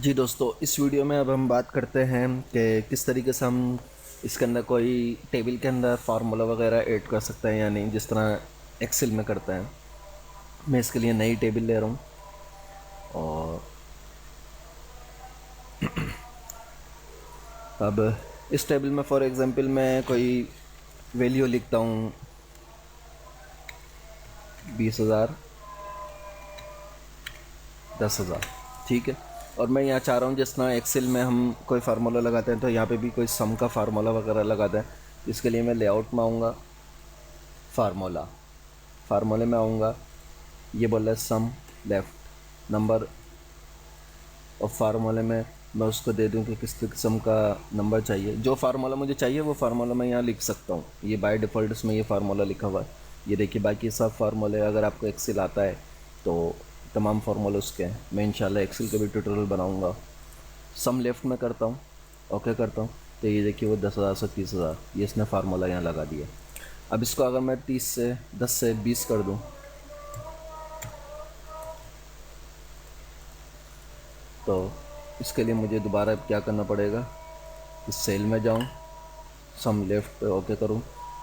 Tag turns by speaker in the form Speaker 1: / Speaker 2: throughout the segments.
Speaker 1: जी दोस्तों, इस वीडियो में अब हम बात करते हैं कि किस तरीके से हम इसके अंदर कोई टेबल के अंदर फार्मूला वगैरह ऐड कर सकते हैं या नहीं, जिस तरह एक्सेल में करते हैं। मैं इसके लिए नई टेबल ले रहा हूँ और अब इस टेबल में फॉर एग्जांपल मैं कोई वैल्यू लिखता हूँ 20,000, 10,000, ठीक है। और मैं यहाँ चाह रहा हूँ जिस तरह एक्सेल में हम कोई फार्मूला लगाते हैं तो यहाँ पे भी कोई सम का फार्मूला वगैरह लगाते हैं। इसके लिए मैं लेआउट में आऊँगा, फार्मूला, फार्मूले में आऊँगा, ये बोल रहा है सम लेफ्ट नंबर, और फार्मूले में मैं उसको दे दूँ कि किस किस्म का नंबर चाहिए। जो फार्मूला मुझे चाहिए वो फार्मूला मैं यहाँ लिख सकता हूँ। ये बाय डिफ़ॉल्ट इसमें ये फार्मूला लिखा हुआ है। ये देखिए, बाकी सब फार्मूले अगर आपको एक्सेल आता है तो तमाम फार्मूले उसके हैं। मैं इंशाल्लाह एक्सेल का भी ट्यूटोरियल बनाऊँगा। सम लेफ्ट में करता हूँ, ओके करता हूँ, तो ये देखिए वो 10,000 से 30,000, ये इसने फार्मूला यहाँ लगा दिया। अब इसको अगर मैं 10 से 20 कर दूँ तो इसके लिए मुझे दोबारा क्या करना पड़ेगा, इस सेल में जाऊं, सम लेफ्ट ओके करूं,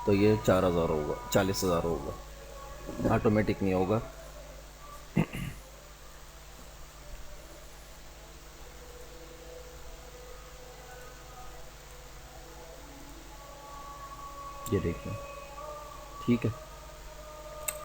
Speaker 1: तो ये 4,000 होगा, 40,000 होगा, ऑटोमेटिक नहीं होगा। ये देखिए, ठीक है।